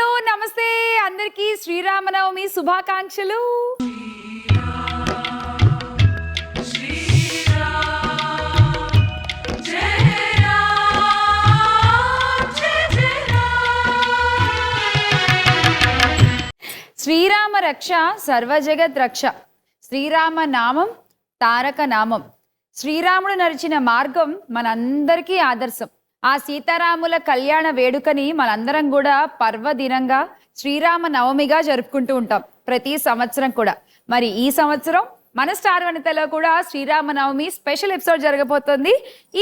Hello నమస్తే అందరికీ శ్రీరామనవమి శుభాకాంక్షలు. శ్రీరామ రక్ష సర్వజగత్ రక్ష. శ్రీరామ నామం తారక నామం. శ్రీరాముడు నడిచిన మార్గం మనందరికీ ఆదర్శం. ఆ సీతారాముల కళ్యాణ వేడుకని మనందరం కూడా పర్వదినంగా శ్రీరామ నవమిగా జరుపుకుంటూ ఉంటాం ప్రతి సంవత్సరం కూడా. మరి ఈ సంవత్సరం మన స్టార్ వనితలో కూడా శ్రీరామ నవమి స్పెషల్ ఎపిసోడ్ జరగబోతోంది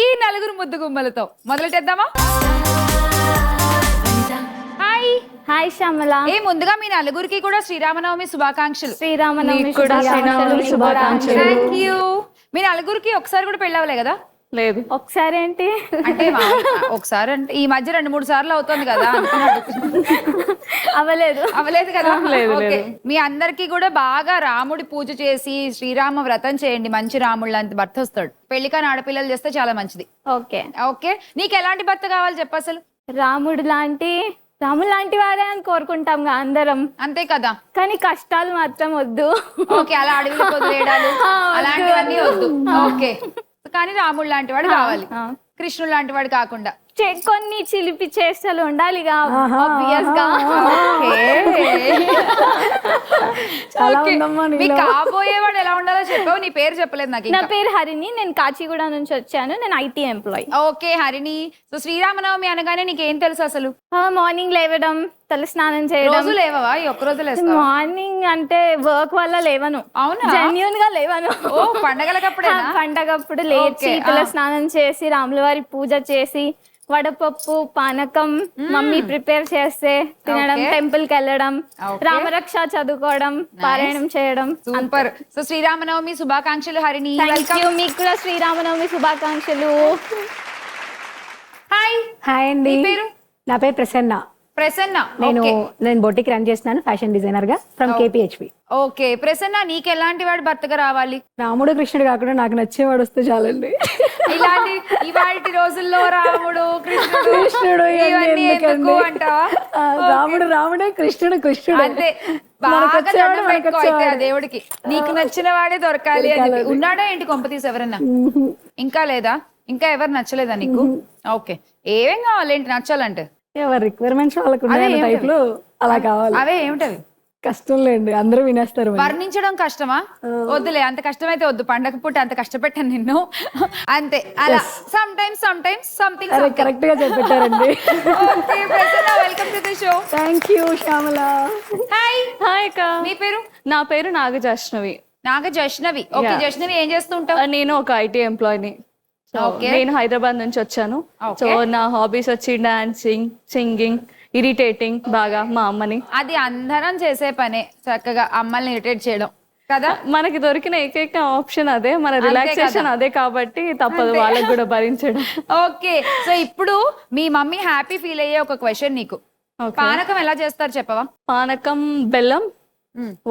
ఈ నలుగురు ముద్దు గుమ్మలతో. మొదలెట్టేద్దామా? Hi hi Shyamala. ముందుగా మీ నలుగురికి కూడా శ్రీరామనవమి శుభాకాంక్షలు. శ్రీరామనవమి శుభాకాంక్షలు. Thank you. మీ నలుగురికి ఒకసారి కూడా పెళ్ళవలే కదా? లేదు. ఒకసారి ఏంటి అంటే ఒకసారి అంటే ఈ మధ్య 2-3 సార్లు అవుతుంది కదా. అవ్వలేదు కదా? ఓకే. మీ అందరికి కూడా బాగా రాముడి పూజ చేసి శ్రీరామ వ్రతం చేయండి. మంచి రాముడు లాంటి భర్త వస్తాడు. పెళ్లి కాని ఆడపిల్లలు చేస్తే చాలా మంచిది. Okay okay. నీకు ఎలాంటి భర్త కావాలి చెప్పు అసలు? రాముడు లాంటి వాడే అని కోరుకుంటాం అందరం, అంతే కదా. కానీ కష్టాలు మాత్రం వద్దు. ఓకే. అలా అడవిలో వదిలేయడాలు అలాంటివన్నీ వద్దు. ఓకే. కానీ రాముడు లాంటి వాడు కావాలి, కృష్ణుడు లాంటి వాడు కాకుండా. కొన్ని చిలిపి చేష్టలు ఉండాలిగా ఆబ్వియస్ గా. మీకు కాబోయేవాడు ఎలా ఉండాలో చెప్పావు. నీ పేరు చెప్పలేదు నాకు. నా పేరు హరిణి. నేను కాచిగూడ నుంచి వచ్చాను. నేను IT employee. Okay Harini. So Sri Rama Navami అనగానే నీకేం తెలుసు అసలు? మార్నింగ్ లేవడం, తల స్నానం చేయడం. రోజు లేవవా? ఒక్క రోజు లేస్తావా? మార్నింగ్ అంటే వర్క్ వల్ల లేవను. అవునా? జెన్యూన్ గా లేవను. ఓ పండగలకప్పుడే? పండగప్పుడు లేచి తల స్నానం చేసి రాముల వారి పూజ చేసి వడపప్పు పానకం మమ్మీ ప్రిపేర్ చేస్తే తినడం, టెంపుల్ కి వెళ్ళడం, రామరక్ష చదువుకోవడం, పారాయణం చేయడం. సూపర్. సో శ్రీరామనవమి శుభాకాంక్షలు హరిణి. మీకు కూడా శ్రీరామనవమి శుభాకాంక్షలు. హాయ్. హాయ్ అండి. పేరు? నా పేరు ప్రసన్న. ప్రసన్న. నేను బొటిక్ రన్ చేస్తున్నాను, ఫ్యాషన్ డిజైనర్ గా ఫ్రమ్ కేపీహెచ్పి. ఓకే. ప్రసన్న, నీకు ఎలాంటి వాడు భర్తగా రావాలి? రాముడు కృష్ణుడు కాకుండా నాకు నచ్చేవాడు వస్తే చాలండి. ఇలాంటి ఇవాళ రోజుల్లో రాముడు కృష్ణుడు ఇవన్నీ ఎందుకు అంటావా? రాముడే, కృష్ణుడు అంతే. దేవుడికి నీకు నచ్చిన వాడే దొరకాలి అని. ఉన్నాడా ఏంటి కొంపతీసి ఎవరన్నా? ఇంకా లేదా? ఇంకా ఎవరు నచ్చలేదా నీకు? ఓకే. ఏమేం కావాలి ఏంటి నచ్చాలంటే? ఎవరి రిక్వైర్మెంట్స్ వాళ్ళకు టైప్ లో అలా కావాలి. అవే ఏమిటవి? కష్టం లేండి, అందరూ వినేస్తారు. వర్ణించడం కష్టమా? వద్దులే, అంత కష్టమైతే వద్దు. పండగ పూట అంత కష్టపెట్టాను నిన్ను, అంతే. అలా సమ్ టైమ్స్ సంథింగ్. కరెక్ట్ గా చెప్పారండి. Okay Prasanna, welcome to the show. Thank you Shyamala. Hi. Hi అక్క. మీ పేరు? నా పేరు నాగజైష్ణవి. నాగజైష్ణవి. ఓకే. జైష్ణవి, ఏం చేస్తూ ఉంటావు? నేను ఒక ఐటీ ఎంప్లాయీని. నేను హైదరాబాద్ నుంచి వచ్చాను. సో నా హాబీస్ వచ్చి డాన్సింగ్, సింగింగ్, ఇరిటేటింగ్ బాగా మా అమ్మని. అది అందరం చేసే పనే, చక్కగా అమ్మల్ని ఇరిటేట్ చేయడం కదా. మనకి దొరికిన ఏకైక ఆప్షన్ అదే, మన రిలాక్సేషన్ అదే కాబట్టి తప్పదు వాళ్ళకి కూడా భరించడం. ఓకే. సో ఇప్పుడు మీ మమ్మీ హ్యాపీ ఫీల్ అయ్యే ఒక క్వశ్చన్ నీకు. పానకం ఎలా చేస్తారు చెప్పవా? పానకం బెల్లం,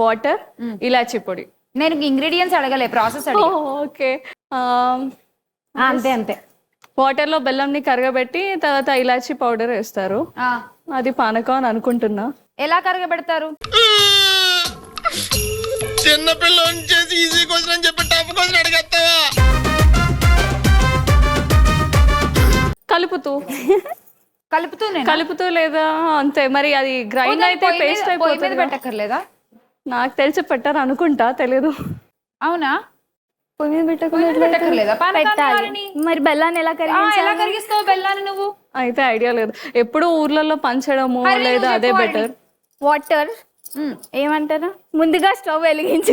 వాటర్, ఇలాచి పొడి. నేను ఇంగ్రీడియంట్స్ అడగలే, ప్రాసెస్ అడిగా. ఓకే. అంతే. వాటర్ లో బెల్లం ని కరగబెట్టి తర్వాత ఇలాచి పౌడర్ వేస్తారు. అది పానకం అని అనుకుంటున్నా. ఎలా కరగబెడతారు? కలుపుతూ లేదా అంతే. మరి అది గ్రైండ్ అయితే పేస్ట్ అయిపోతుంది. పెట్టక్కర్లేదా? నాకు తెలిసి పెట్టారు అనుకుంటా, తెలీదు. అవునా? మరి బెల్లాన్ని ఎలా కరిగిస్తావు? బెల్లాన్ని నువ్వు అయితే ఐడియా లేదు. ఎప్పుడు ఊర్లలో పంచడము లేదా అదే బెటర్. వాటర్ ఏమంటారు? ముందుగా స్టవ్ వెలిగించి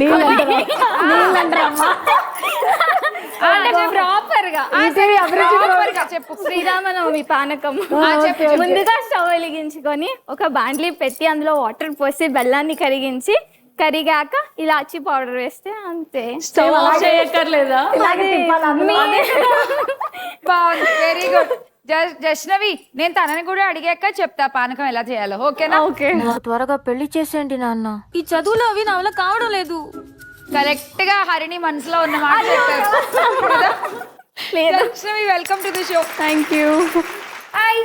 చెప్పు. శ్రీరామనవమి పానకం ముందుగా స్టవ్ వెలిగించుకొని ఒక బాండ్లీ పెట్టి అందులో వాటర్ పోసి బెల్లాన్ని కరిగాక ఇలాచి పౌడర్ వేస్తే అంతే. స్టవ్ ఆఫ్ చేయక్కర్లేదా? బాగుంది, వెరీ గుడ్. జైష్ణవి, నేను తనని కూడా అడిగాక చెప్తా పానకం ఎలా చేయాలో. ఓకేనా? ఓకే. త్వరగా పెళ్లి చేసేయండి నాన్న, ఈ చదువులు అవి నా వల్ల కావడం లేదు. కరెక్ట్ గా హరిణి మనసులో ఉన్న మాట చెప్పారు. Jaishnavi, welcome to the show. Thank you. Hi.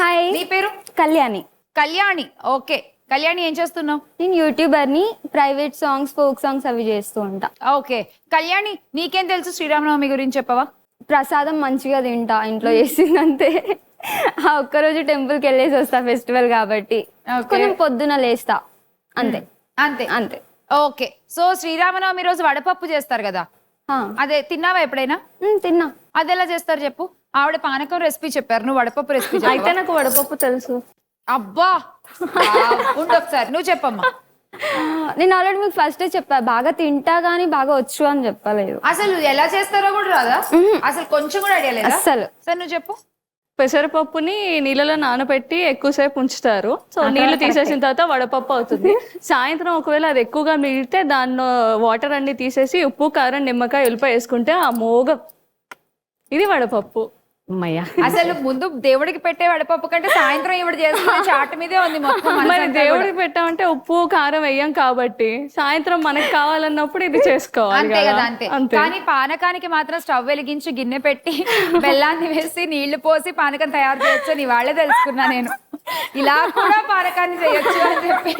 Hi. నీ పేరు? కళ్యాణి. కళ్యాణి. ఓకే కళ్యాణి, ఏం చేస్తున్నావు? నేను యూట్యూబర్ని, ప్రైవేట్ సాంగ్స్, ఫోక్ సాంగ్స్ అవి చేస్తూ ఉంటా. ఓకే కళ్యాణి, నీకేం తెలుసు శ్రీరామనవమి గురించి చెప్పవా? ప్రసాదం మంచిగా తింటా, ఇంట్లో చేసిందంతే. ఆ ఒక్కరోజు టెంపుల్కి వెళ్ళేసి వస్తా, ఫెస్టివల్ కాబట్టి. కొంచెం పొద్దున లేస్తా, అంతే అంతే అంతే. ఓకే, సో శ్రీరామనవమి రోజు వడపప్పు చేస్తారు కదా, ఆ, అదే తిన్నావా ఎప్పుడైనా? తిన్నా. అది ఎలా చేస్తారు చెప్పు. ఆవిడ పానకం రెసిపీ చెప్పారు, నువ్వు వడపప్పు రెసిపీ అయితే నాకు వడపప్పు తెలుసు. అబ్బా ఉండు ఒకసారి నువ్వు చెప్పమ్మా. నేను ఆల్రెడీ మీకు ఫస్ట్ చెప్పా, బాగా తింటా గానీ బాగా వచ్చు అని చెప్పలేదు. అసలు ఎలా చేస్తారో కూడా రాదా? అసలు కొంచెం కూడా ఐడియా లేదా? అస్సలు. సరే నువ్వు చెప్పు. పెసరపప్పుని నీళ్ళలో నానబెట్టి ఎక్కువసేపు ఉంచుతారు. సో నీళ్లు తీసేసిన తర్వాత వడపప్పు అవుతుంది. సాయంత్రం ఒకవేళ అది ఎక్కువగా మిగిలితే దాన్ని వాటర్ అన్ని తీసేసి ఉప్పు, కారం, నిమ్మకాయ, ఉల్లిపాయ వేసుకుంటే ఆ మోగ ఇది వడపప్పు. అమ్మయ్యా. అసలు ముందు దేవుడికి పెట్టే వడపప్పు కంటే సాయంత్రం ఇవిడ చేసుకునే చాటు మీదే ఉంది మొత్తం మరి మనసంతా దేవుడికి పెట్టామంటే ఉప్పు, కారం వేయం కాబట్టి సాయంత్రం మనకు కావాలన్నప్పుడు ఇది చేసుకోవాలి అంతే కదా. కదా, అంతే. కానీ పానకానికి మాత్రం స్టవ్ వెలిగించి గిన్నె పెట్టి బెల్లాన్ని వేసి నీళ్లు పోసి పానకం తయారు చేయొచ్చు అని వాళ్ళే తెలుసుకున్నా నేను. ఇలా కూడా పానకాన్ని చేయొచ్చు అని చెప్పి.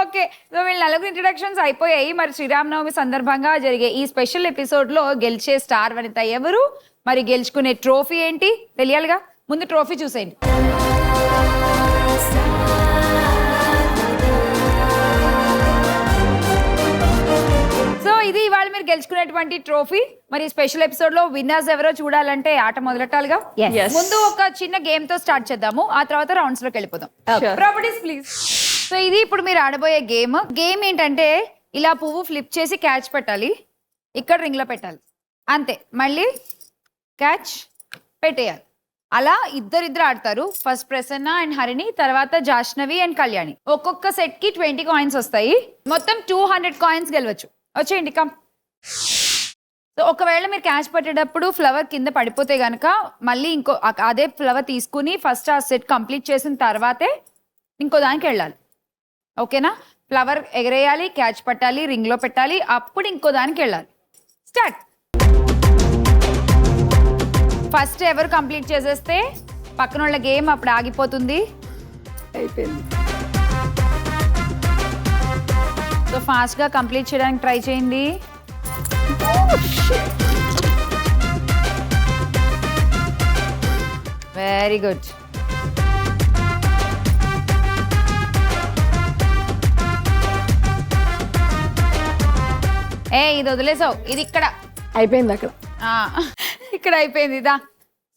ఓకే, సో వీళ్ళ నలుగురు ఇంట్రడక్షన్స్ అయిపోయాయి. మరి శ్రీరామనవమి సందర్భంగా జరిగే ఈ స్పెషల్ ఎపిసోడ్ లో గెలిచే స్టార్ వనిత ఎవరు, మరి గెలుచుకునే ట్రోఫీ ఏంటి తెలియాలిగా. ముందు ట్రోఫీ చూసేయండి. సో ఇది ఇవాళ మీరు గెలుచుకునేటువంటి ట్రోఫీ. మరి స్పెషల్ ఎపిసోడ్ లో విన్నర్స్ ఎవరో చూడాలంటే ఆట మొదలెట్టాలిగా. Yes. ముందు ఒక చిన్న గేమ్ తో స్టార్ట్ చేద్దాము, ఆ తర్వాత రౌండ్స్ లోకి వెళ్ళిపోదాం. Sure. Properties please. సో ఇది ఇప్పుడు మీరు ఆడబోయే గేమ్ ఏంటంటే ఇలా పువ్వు ఫ్లిప్ చేసి క్యాచ్ పెట్టాలి, ఇక్కడ రింగ్ లో పెట్టాలి, అంతే. మళ్ళీ క్యాచ్ పెట్టేయాలి. అలా ఇద్దరిద్దరు ఆడతారు. ఫస్ట్ ప్రసన్న అండ్ హరిణి, తర్వాత జాష్నవి అండ్ కళ్యాణి. ఒక్కొక్క సెట్ కి 20 కాయిన్స్ వస్తాయి. మొత్తం 200 కాయిన్స్ గెలవచ్చు. వచ్చేయండి కమ్. సో ఒకవేళ మీరు క్యాచ్ పెట్టేటప్పుడు ఫ్లవర్ కింద పడిపోతే గనక మళ్ళీ అదే ఫ్లవర్ తీసుకుని ఫస్ట్ ఆ సెట్ కంప్లీట్ చేసిన తర్వాతే ఇంకో దానికి వెళ్ళాలి. ఓకేనా? ఫ్లవర్ ఎగరేయాలి, క్యాచ్ పట్టాలి, రింగ్ లో పెట్టాలి, అప్పుడు ఇంకో దానికి వెళ్ళాలి. స్టార్ట్. ఫస్ట్ ఎవరు కంప్లీట్ చేసేస్తే పక్కన వాళ్ళ గేమ్ అప్పుడు ఆగిపోతుంది. అయిపోయింది. సో ఫాస్ట్ గా కంప్లీట్ చేయడానికి ట్రై చేయండి. Very good. ఇది వదిలేసావు, ఇది ఇక్కడ అయిపోయింది అక్కడ. ఇక్కడ అయిపోయింది ఇదా.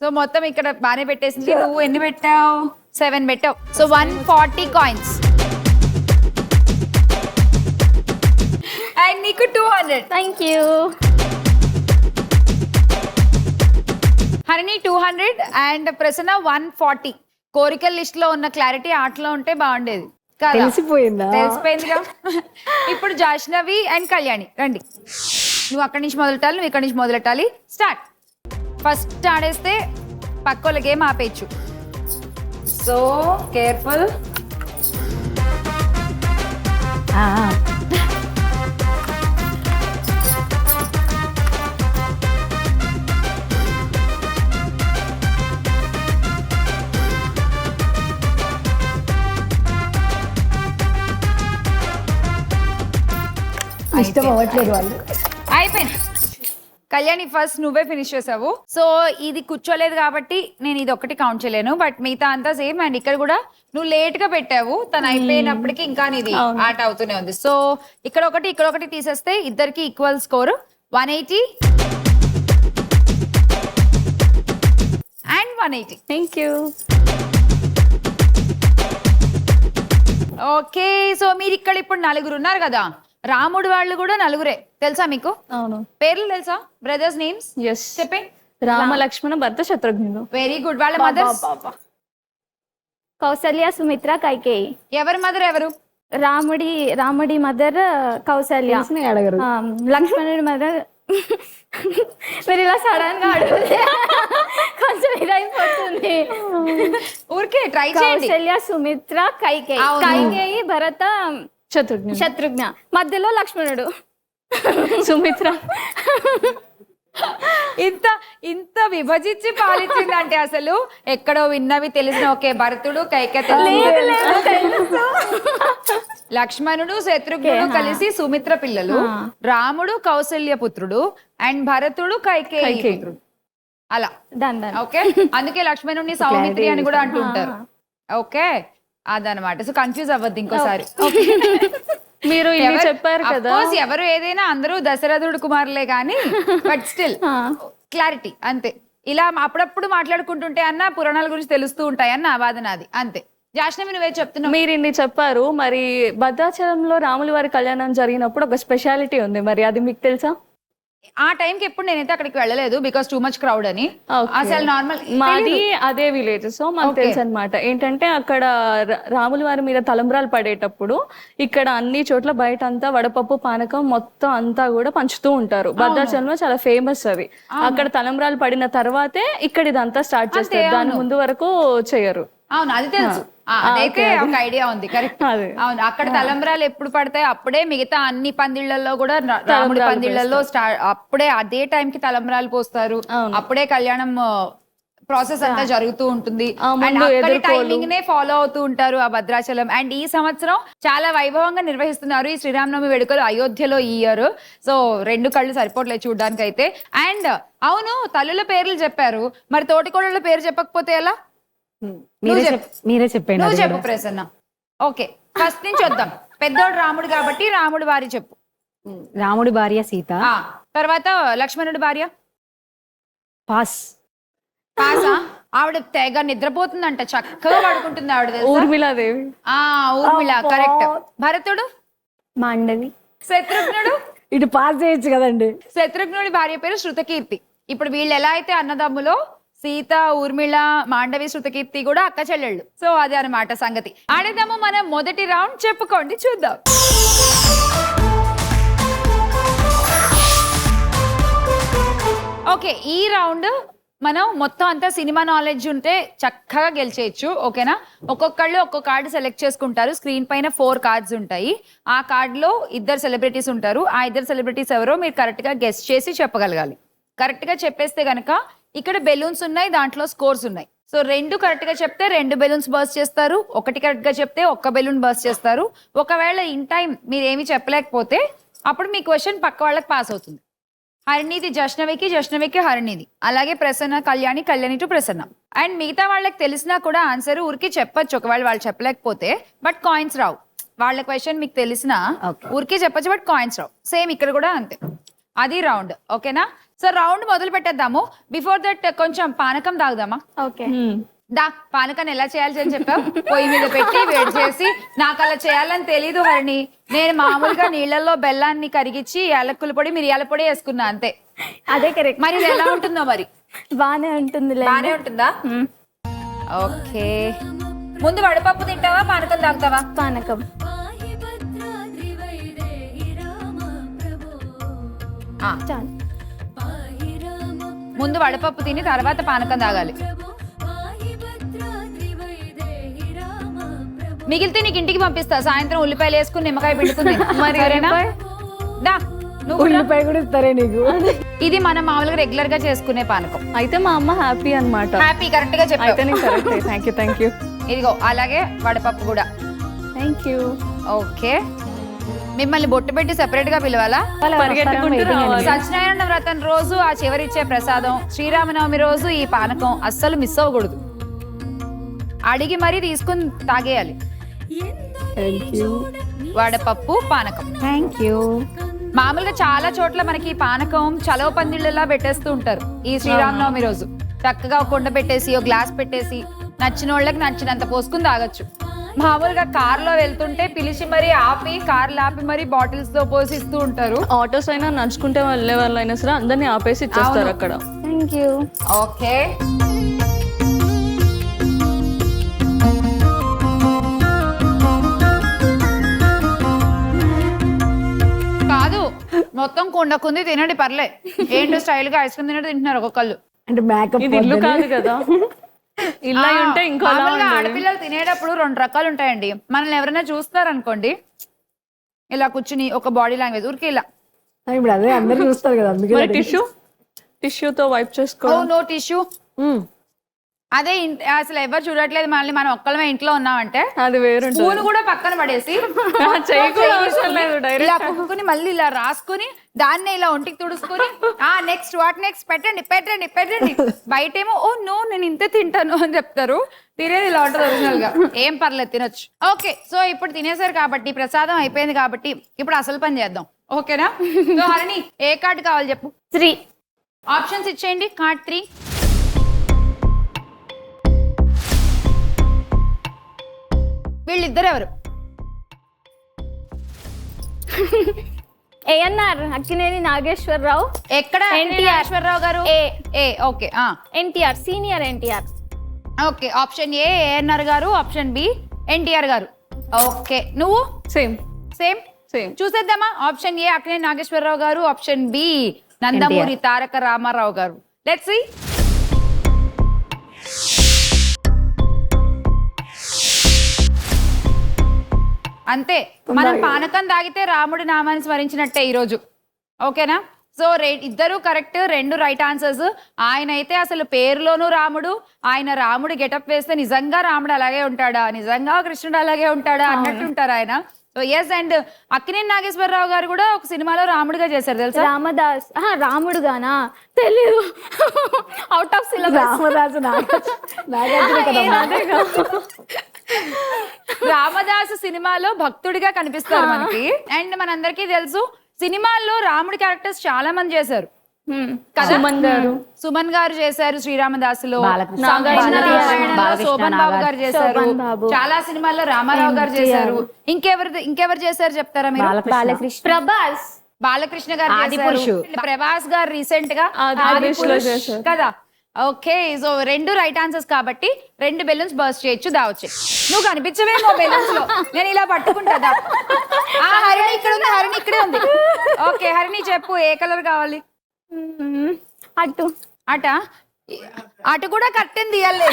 సో మొత్తం ఇక్కడ బాగానే పెట్టేసింది. నువ్వు ఎన్ని పెట్టావు? 7 పెట్టావు. సో 140 కాయిన్స్ అండ్ నీకు 200. Thank you. Harini 200 and Prasanna 140. కోరికల లిస్ట్ లో ఉన్న క్లారిటీ ఆటలో ఉంటే బాగుండేది కదా. తెలిసిపోయిందా? తెలిసిపోయిందిగా. ఇప్పుడు జాష్నవి అండ్ కళ్యాణి రండి. నువ్వు అక్కడి నుంచి మొదలెట్టాలి, నువ్వు ఇక్కడి నుంచి మొదలెట్టాలి. స్టార్ట్. ఫస్ట్ ఆడేస్తే పక్కోళ్ళ గేమ్ ఆపేయచ్చు. So careful. ఇష్టం అవ్వట్లేదు వాళ్ళు. అయిపోయింది. కళ్యాణి ఫస్ట్ నువ్వే ఫినిష్ చేసావు. సో ఇది కూర్చోలేదు కాబట్టి నేను ఇది ఒకటి కౌంట్ చేయలేను, బట్ మిగతా అంతా సేమ్. అండ్ ఇక్కడ కూడా నువ్వు లేట్ గా పెట్టావు, తను అయిపోయినప్పటికీ ఇంకా నీది ఆట అవుతూనే ఉంది. సో ఇక్కడ ఒకటి తీసేస్తే ఇద్దరికి equal score 180 and 180. Thank you. Okay, so మీరు ఇక్కడ ఇప్పుడు నలుగురు ఉన్నారు కదా. రాముడు వాళ్ళు కూడా నలుగురే, తెలుసా మీకు? అవును. పేర్లు తెలుసా? Brothers names yes. చెప్పే. రామ, లక్ష్మణ, భరత, శత్రుఘ్నుడు. Very good. వాళ్ళ మదర్స్? కౌసల్య, సుమిత్ర, కైకేయి. ఎవరి మదర్ ఎవరు? రాముడి మదర్ కౌసల్య. తెలిసినవి అడగరు. లక్ష్మణుడి మదర్. మీరు ఇలా సడన్ గా అడిగితే కొంచెం ఇదైపోతుంది. ఊరికే ట్రై చేయండి. కౌసల్య, సుమిత్ర, కైకేయి. అవును. కైకేయి, భరత, శత్రుఘ్నుడు. శత్రుఘ్న. మధ్యలో లక్ష్మణుడు. సుమిత్ర. ఇంత ఇంత విభజించి పాలించిందంటే అసలు ఎక్కడో విన్నవి తెలిసిన ఓకే భరతుడు కైకేయ లక్ష్మణుడు శత్రుఘ్నుడు కలిసి సుమిత్ర పిల్లలు, రాముడు కౌసల్య పుత్రుడు అండ్ భరతుడు కైకేయి పుత్రుడు. అలా ఓకే, అందుకే లక్ష్మణుడిని సౌమిత్రి అని కూడా అంటుంటారు. ఓకే అదనమాట. సో కన్ఫ్యూజ్ అవ్వద్దు ఇంకోసారి. మీరు ఇన్ని చెప్పారు కదా, ఎవరు ఏదైనా అందరూ దశరథుడు కుమారులే కానీ బట్ స్టిల్ క్లారిటీ అంతే. ఇలా అప్పుడప్పుడు మాట్లాడుకుంటుంటే అన్న పురాణాల గురించి తెలుస్తూ ఉంటాయి అన్న వాదన, అది అంతే. జాష్నవి నువ్వే చెప్తున్నావు. మీరు ఇన్ని చెప్పారు, మరి భద్రాచలంలో రాముల వారి కళ్యాణం జరిగినప్పుడు ఒక స్పెషాలిటీ ఉంది, మరి అది మీకు తెలుసా? ఆ టైంకి ఎప్పుడు నేనైతే అక్కడికి వెళ్ళలేదు బికాస్ టూ మచ్ క్రౌడ్ అని. అసలు నార్మల్ మాది అదే విలేజ్, సో మాకు తెలుసు అనమాట. ఏంటంటే అక్కడ రాముల వారి మీద తలంబ్రాలు పడేటప్పుడు ఇక్కడ అన్ని చోట్ల బయట అంతా వడపప్పు పానకం మొత్తం అంతా కూడా పంచుతూ ఉంటారు. భద్రాచలంలో చాలా ఫేమస్ అది. అక్కడ తలంబ్రాలు పడిన తర్వాతే ఇక్కడ ఇదంతా స్టార్ట్ చేస్తారు, దాని ముందు వరకు చేయరు. అవును అది తెలుసు, అదైతే ఒక ఐడియా ఉంది. కరెక్ట్. అవును, అక్కడ తలంబ్రాలు ఎప్పుడు పడతాయి అప్పుడే మిగతా అన్ని పందిళ్లలో కూడా రాముడి పందిళ్లలో అప్పుడే అదే టైం కి తలంబ్రాలు పోస్తారు, అప్పుడే కళ్యాణం ప్రాసెస్ అంతా జరుగుతూ ఉంటుంది. టైమింగ్ నే ఫాలో అవుతూ ఉంటారు ఆ భద్రాచలం. అండ్ ఈ సంవత్సరం చాలా వైభవంగా నిర్వహిస్తున్నారు ఈ శ్రీరామనవమి వేడుకలు అయోధ్యలో ఈ ఇయర్. సో 2 కళ్ళు సరిపోట్లేదు చూడడానికి అయితే. అండ్ అవును, తల్లుల పేర్లు చెప్పారు, మరి తోటికోడళ్ళ పేరు చెప్పకపోతే ఎలా? మీరే చెప్పండి. నువ్వు చెప్పు ప్రసన్న. ఓకే, ఫస్ట్ నుంచి వద్దాం. పెద్దోడు రాముడు కాబట్టి రాముడు భార్య చెప్పు. రాముడి భార్య సీత, తర్వాత లక్ష్మణుడి భార్య పాస్. పాసా? ఆవిడ తెగ నిద్రపోతుందంట, చక్కగా పడుకుంటుంది ఆవిడ. ఊర్మిళాదేవి. ఊర్మిళ కరెక్ట్. భరతుడు మాండవి. శత్రుఘ్నుడు ఇటు పాస్ చేయొచ్చు కదండి. శత్రుఘ్నుడి భార్య పేరు శృతకీర్తి. ఇప్పుడు వీళ్ళు ఎలా అయితే అన్నదమ్ములో సీత, ఊర్మిళ, మాండవి, శృతకీర్తి కూడా అక్క చెల్లెళ్ళు. సో అదే అనమాట సంగతి. ఆడేద్దాము మనం మొదటి రౌండ్. చెప్పుకోండి చూద్దాం. ఓకే, ఈ రౌండ్ మనం మొత్తం అంతా సినిమా నాలెడ్జ్ ఉంటే చక్కగా గెలిచేయచ్చు. ఓకేనా? ఒక్కొక్కళ్ళు ఒక్కొక్క కార్డు సెలెక్ట్ చేసుకుంటారు. స్క్రీన్ పైన 4 కార్డ్స్ ఉంటాయి. ఆ కార్డులో 2 సెలబ్రిటీస్ ఉంటారు. ఆ 2 సెలబ్రిటీస్ ఎవరో మీరు కరెక్ట్ గా గెస్ చేసి చెప్పగలగాలి. కరెక్ట్ గా చెప్పేస్తే గనక ఇక్కడ బెలూన్స్ ఉన్నాయి, దాంట్లో స్కోర్స్ ఉన్నాయి. సో 2 కరెక్ట్ గా చెప్తే 2 బెలూన్స్ బర్స్ట్ చేస్తారు, 1 కరెక్ట్ గా చెప్తే 1 బెలూన్ బర్స్ట్ చేస్తారు. ఒకవేళ ఇన్ టైం మీరు ఏమి చెప్పలేకపోతే అప్పుడు మీ క్వశ్చన్ పక్క వాళ్ళకి పాస్ అవుతుంది. హరిణిది జష్నవికి, జష్నవికి హరిణిది, అలాగే ప్రసన్న కళ్యాణి, కళ్యాణి టు ప్రసన్న. అండ్ మిగతా వాళ్ళకి తెలిసినా కూడా ఆన్సర్ ఊరికి చెప్పచ్చు ఒకవేళ వాళ్ళు చెప్పలేకపోతే, బట్ కాయిన్స్ రావు. వాళ్ళ క్వశ్చన్ మీకు తెలిసినా ఊరికి చెప్పచ్చు, బట్ కాయిన్స్ రావు. సేమ్ ఇక్కడ కూడా అంతే. అది రౌండ్. ఓకేనా? సో రౌండ్ మొదలు పెట్టేద్దాము. బిఫోర్ దట్ కొంచెం పానకం తాగుదామా? ఓకే. దా, పానకాన్ని ఎలా చేయాలి అని చెప్పావు. పొయ్యి మీద పెట్టి వేడి చేసి. నాకు అలా చేయాలని తెలీదు హరిణి. నేను మామూలుగా నీళ్ళల్లో బెల్లాన్ని కరిగించి యాలకుల పొడి, మిరియాల పొడి వేసుకున్నా అంతే. అదే కరెక్ట్. మరి ఇది ఎలా ఉంటుందో? మరి బానే ఉంటుంది. బానే ఉంటుందా? ఓకే, ముందు వడపప్పు తింటావా పానకం తాగుతావా? పానకం. ముందు వడపప్పు తిని తర్వాత పానకం తాగాలి. మిగిలితే నీకు ఇంటికి పంపిస్తా. సాయంత్రం ఉల్లిపాయలు వేసుకుని నిమ్మకాయ పిండుకుని. మరి దా, ఉల్లిపాయ కూడా ఇస్తారే నీకు. ఇది మనం మామూలుగా రెగ్యులర్ గా చేసుకునే పానకం. అయితే మా అమ్మ హ్యాపీ అన్నమాట. హ్యాపీ, కరెక్ట్ గా చెప్పావు. Thank you. ఇదిగో అలాగే వడపప్పు కూడా. Thank you. ఓకే, మిమ్మల్ని బొట్టు పెట్టి సెపరేట్ గా పిలవాలా? సత్యనారాయణ వ్రతం రోజు ఆ చివరిచ్చే ప్రసాదం, శ్రీరామనవమి రోజు ఈ పానకం అస్సలు మిస్ అవ్వకూడదు. అడిగి మరీ తీసుకుని తాగేయాలి. వడపప్పు పానకం. Thank you. మామూలుగా చాలా చోట్ల మనకి పానకం చలవ పందిళ్ళలా పెట్టేస్తూ ఉంటారు. ఈ శ్రీరామనవమి రోజు చక్కగా ఒక కుండ పెట్టేసి ఒక గ్లాస్ పెట్టేసి నచ్చిన వాళ్ళకి నచ్చినంత పోసుకుని తాగొచ్చు. మామూలుగా కార్ లో వెళ్తుంటే పిలిచి మరీ ఆపి, కార్లు ఆపి మరీ బాటిల్స్ తో పోసిస్తూ ఉంటారు. ఆటోస్ అయినా నడుచుకుంటే వెళ్ళే వాళ్ళు అయినా సరే అందరినీ ఆపేసి ఇచ్చేస్తారు అక్కడ. Thank you. ఓకే, కాదు మొత్తం కుండకుంది తినండి పర్లే. ఏంటో స్టైల్ గా ఐస్ క్రీమ్ తినట్టు తింటున్నారు ఒక్కొక్కళ్ళు. అంటే మేకప్ ఇది ఇల్లు కాదు కదా, ఇల్లు ఉంటే ఇంకో ఆడపిల్లలు తినేటప్పుడు 2 రకాలు ఉంటాయండి. మనల్ని ఎవరైనా చూస్తారు అనుకోండి, ఇలా కూర్చుని ఒక బాడీ లాంగ్వేజ్ ఊరికి ఇలా ఇప్పుడు అదే అందరు చూస్తారు కదా, అందుకే టిష్యూ టిష్యూతో వైప్ ఓ చేసుకోవడం. No tissue. అదే అసలు ఎవరు చూడట్లేదు మళ్ళీ మనం ఒక్కళ్ళమే ఇంట్లో ఉన్నామంటే అది వేరుంటుంది. స్పూన్ కూడా పక్కన పడేసి చెయ్యి కూడా అవసరం లేదు, డైరెక్ట్ ఇలా పుక్కుని మళ్ళీ ఇలా రాసుకుని దాన్ని ఇలా ఒంటికి తుడుచుకుని నెక్స్ట్ వాట్ నెక్స్ట్ పెట్టండి పెట్టండి పెట్టండి. బయటేమో ఓ నో నేను ఇంతే తింటాను అని చెప్తారు, తినేది ఇలా ఉంటుంది ఒరిజినల్ గా. ఏం పర్లేదు తినొచ్చు. ఓకే సో ఇప్పుడు తినేసారు కాబట్టి ప్రసాదం అయిపోయింది కాబట్టి ఇప్పుడు అసలు పని చేద్దాం, ఓకేనా? సో హరిణి ఏ కార్డు కావాలి చెప్పు. 3. ఆప్షన్స్ ఇచ్చేయండి. కార్డ్ 3. వీళ్ళిద్దరు ఎవరు? ANR అక్కినేని నాగేశ్వరరావు. ఎక్కడ NTR. Nageswara Rao garu? A A okay NTR senior NTR. Okay option A ANR garu, option B NTR garu. Okay నువ్వు? Same same same. చూసేద్దామా. Option A Akkineni Nageswara Rao garu, option B Nandamuri Taraka Rama Rao garu. Let's see. అంతే, మనం పానకం తాగితే రాముడి నామాన్ని స్మరించినట్టే ఈరోజు, ఓకేనా? సో ఇద్దరు కరెక్ట్, 2 రైట్ ఆన్సర్స్. ఆయన అయితే అసలు పేరులోనూ రాముడు, ఆయన రాముడి గెటప్ వేస్తే నిజంగా రాముడు అలాగే ఉంటాడా, నిజంగా కృష్ణుడు అలాగే ఉంటాడా అన్నట్టు ఉంటారు ఆయన. So yes. And Akkineni Nageswara Rao గారు కూడా ఒక సినిమాలో రాముడిగా చేశారు తెలుసా? రామదాస్ రాముడుగానా తెలీదు, out of syllabus. Ramadasu Ramadasu సినిమాలో భక్తుడిగా కనిపిస్తారు మనకి. అండ్ మనందరికీ తెలుసు సినిమాల్లో రాముడి క్యారెక్టర్స్ చాలా మంది చేశారు కదా. సుమన్ గారు చేశారు శ్రీరామదాసులో, బాలకృష్ణ. నాగార్జున శోభన్ బాబు గారు చేశారు, శోభన్ బాబు. చాలా సినిమాల్లో రామారావు గారు చేశారు. ఇంకెవరు చేశారు చెప్తారా మీరు? బాలకృష్ణ. ప్రభాస్. బాలకృష్ణ గారు ఆదిపురుషు. చేశారు. ప్రభాస్ గారు రీసెంట్ గా ఆదిపురుషులో ఆదిపురుష్ చేశారు. కదా. ఓకే సో 2 రైట్ ఆన్సర్స్ కాబట్టి 2 బెలూన్స్ బర్స్ట్ చేయొచ్చు, దావచ్చు. నువ్వు కనిపించవేమో బెలూన్స్ లో, నేను ఇలా పట్టుకుంటా. హరిణి ఇక్కడ ఉంది, హరిణి ఇక్కడే ఉంది. ఓకే హరిణి చెప్పు ఏ కలర్ కావాలి? అటు అటు కూడా కట్టెన్ తీయాలి.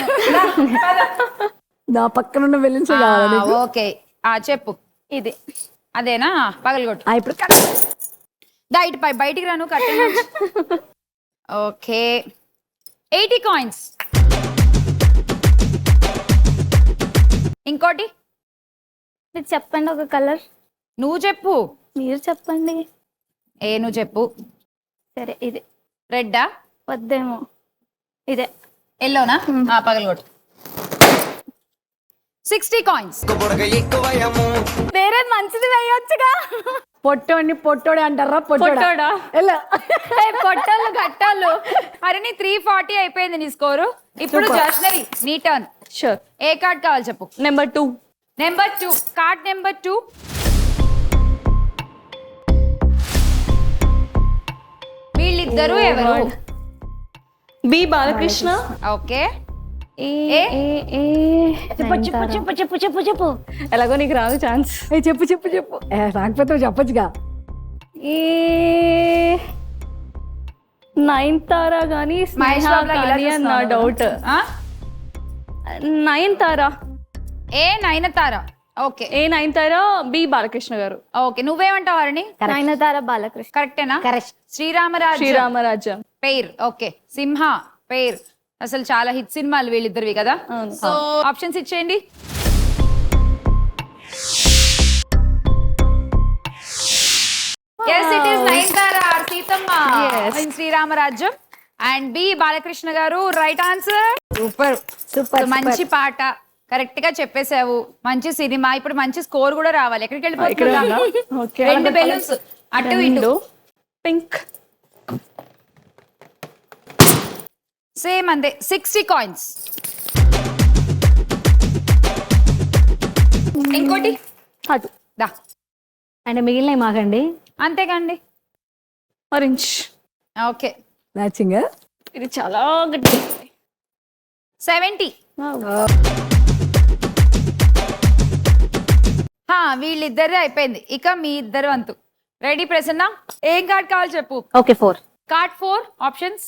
నా పక్కన వెళ్ళించే కావాలి. ఓకే చెప్పు. ఇది అదేనా? పగలగొట్టు. ఇప్పుడు ఇటు బయటికి రాను కట్టెన్. Okay 80 coins. ఇంకోటి మీరు చెప్పండి ఒక కలర్. నువ్వు చెప్పు. మీరు చెప్పండి. నువ్వు చెప్పు. సరే ఇది రెడ్డా? వద్దేమో, ఇదే ఎల్లోనా? పగలగొట్టు. 60 కాయిన్స్. వేరే మంచిది వేయొచ్చుగా. పొట్టోడే అంటారా? పొట్టోడా? పొట్టోళ్ళు గట్టాలు. హరిని 340 అయిపోయింది నీ స్కోరు. ఇప్పుడు జర్షనరీ నీ టర్న్. షూర్. ఏ కార్డ్ కావాలి చెప్పు. నెంబర్ 2. Number 2 card number 2. వీళ్ళిద్దరూ ఎవరు? బి బాలకృష్ణ. ఓకే చెప్పు. ఎలాగో నీకు రాదు ఛాన్స్. చెప్పు రాకపోతే చెప్పొచ్చుగా. నయనతారా గానీ మహేష్ స్నేహ బాబు లాగా ఇలా కానీ అని నా చూస్తున్నావు. Doubt. Nayanthara. Nayanthara. Okay Nayanthara, B Balakrishna గారు. ఓకే నువ్వేమంటావు హరిణి? నయనతార బాలకృష్ణ. కరెక్టేనా? Correct. Sri Rama Rajyam pair. Okay Simha pair. అసలు చాలా హిట్ సినిమాలు వీళ్ళిద్దరివి కదా. సో ఆప్షన్స్ ఇచ్చేయండి. Yes, it is Nayanthara or Seethamma in Sri Rama Rajyam. And B Balakrishna గారు రైట్ ఆన్సర్. సూపర్. మంచి పాట కరెక్ట్ గా చెప్పేశావు, మంచి సినిమా. ఇప్పుడు మంచి స్కోర్ కూడా రావాలి. ఎక్కడికి వెళ్ళిపోతున్నా? 2 బెలూన్స్ అటు ఇటు. పింక్. సేమ్ అంతే. 60 కాయిన్స్. ఇంకోటి అటు. దా అంటే మిగిలినవి మాకండి. అంతేకండి. ఆరెంజ్. Okay matching. ఇది చాలా గట్టి. 70. వీళ్ళిద్దరే అయిపోయింది. ఇక మీ ఇద్దరు వంతు. రెడీ ప్రసన్న? ఏం కార్డ్ కావాలి చెప్పు. Okay 4. Card 4 options.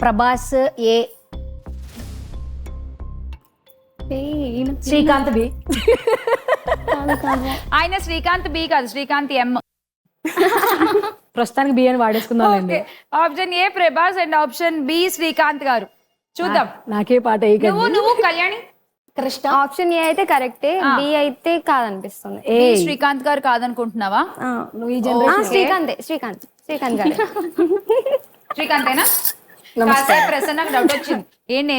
Prabhas A, Srikanth B. ఆయన శ్రీకాంత్ బి కాదు, శ్రీకాంత్ ఎం. ప్రస్తుతానికి బియ్యాన్ని వాడేసుకుందాం. Option A Prabhas and option B Srikanth garu. చూద్దాం. నాకే పాట నువ్వు కళ్యాణి. ఆప్షన్ ఏ అయితే కరెక్టే, బి అయితే కాదనిపిస్తుంది. బి శ్రీకాంత్ గారు కాదనుకుంటున్నావా? శ్రీకాంత్ గారు. శ్రీకాంతేనా? ప్రసన్నకు డౌట్ వచ్చింది. ఏంటి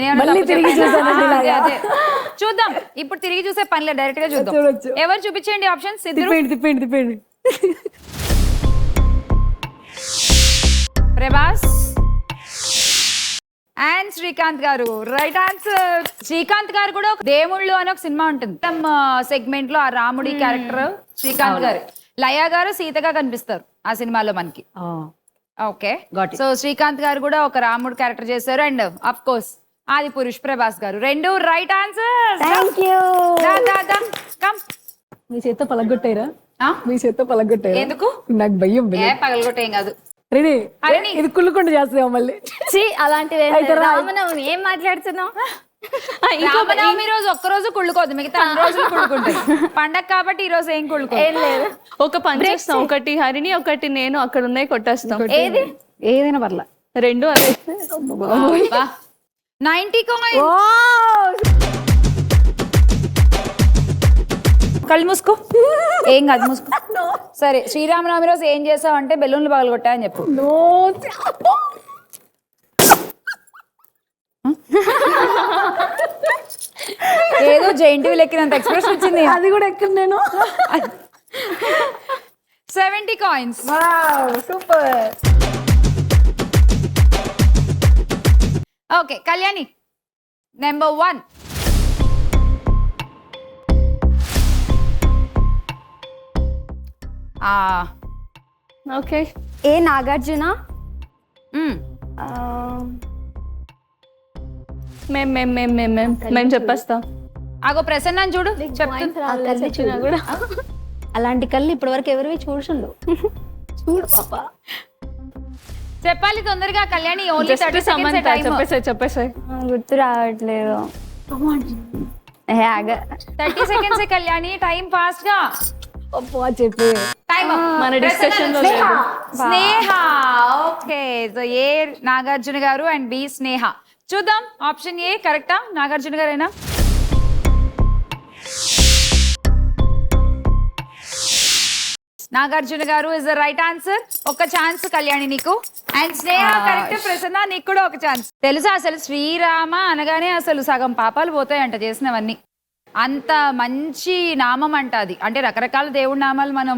అదే చూద్దాం. ఇప్పుడు తిరిగి చూసే పనిలే, డైరెక్ట్ గా చూద్దాం. ఎవరు చూపించండి ఆప్షన్స్. తిప్పండి. ప్రభాస్ అండ్ శ్రీకాంత్ గారు రైట్ ఆన్సర్. శ్రీకాంత్ గారు కూడా ఒక దేవుళ్ళు అని ఒక సినిమా ఉంటుంది సెగ్మెంట్ లో, ఆ రాముడి క్యారెక్టర్ శ్రీకాంత్ గారు. లయ గారు సీతగా కనిపిస్తారు ఆ సినిమాలో మనకి. ఓకే, సో శ్రీకాంత్ గారు కూడా ఒక రాముడు క్యారెక్టర్ చేశారు. అండ్ అఫ్ కోర్స్ ఆది పురుష్ ప్రభాస్ గారు. రెండు రైట్ ఆన్సర్. మీ చేత్తో పలగొట్టారా? ఎందుకు? నాకు భయం. పగలగొట్టేం కాదు. ఇది కుళ్ళుకుండా చేస్తాం మళ్ళీ. అలాంటివి రామనవమి ఏం మాట్లాడుతున్నావు? రామనవమి రోజు ఒక్కరోజు కుళ్ళుకోదు, మిగతా అన్ని రోజులు కుళ్ళుకుంటుంది. పండగ కాబట్టి ఈ రోజు ఏం కుళ్ళుకోదు. ఏం లేదు, ఒక పని చేస్తాం, ఒకటి హరిని ఒకటి నేను అక్కడ ఉన్నాయి కొట్టేస్తాం. ఏదైనా పర్లా, రెండు అదే. 90 కళ్ళు మూసుకో. ఏం కాదు, మూసుకో. సరే, శ్రీరామనవమి రోజు ఏం చేసావు అంటే బెలూన్లు పగలగొట్టా అని చెప్పు. ఏదో జైంట్ వీల్ ఎక్కినంత ఎక్స్ప్రెషన్ వచ్చింది. అది కూడా ఎక్కడ నేను 70 coins. Super. Okay Kalyani, number 1. Okay, A Nagarjuna. మేము చెప్పేస్తాం. ఆగో ప్రసన్న చూడు, చెప్తున్నా కూడా. అలాంటి కళ్ళు ఇప్పటి వరకు ఎవరివి చూడు పాప. చెప్పాలి తొందరగా కళ్యాణి. Only 30 seconds time. చెప్పేసాయి. గుర్తు రావట్లేదు. 30 seconds కళ్యాణి, టైం ఫాస్ట్ గా చెప్పి. మన డిస్కషన్ లో స్నేహ. ఓకే, సో ఏ నాగార్జున గారు అండ్ బి స్నేహ. చూద్దాం, ఆప్షన్ ఏ కరెక్టా? నాగార్జున గారేనా? నాగార్జున గారు ఇస్ ద రైట్ ఆన్సర్. ఒక ఛాన్స్ కళ్యాణి నీకు. And Sneha correct. ప్రసన్న నీకు కూడా ఒక ఛాన్స్. తెలుసా అసలు శ్రీరామ అనగానే అసలు సగం పాపాలు పోతాయంట చేసినవన్నీ. అంత మంచి నామం అంట అది. అంటే రకరకాల దేవుడి నామాలు మనం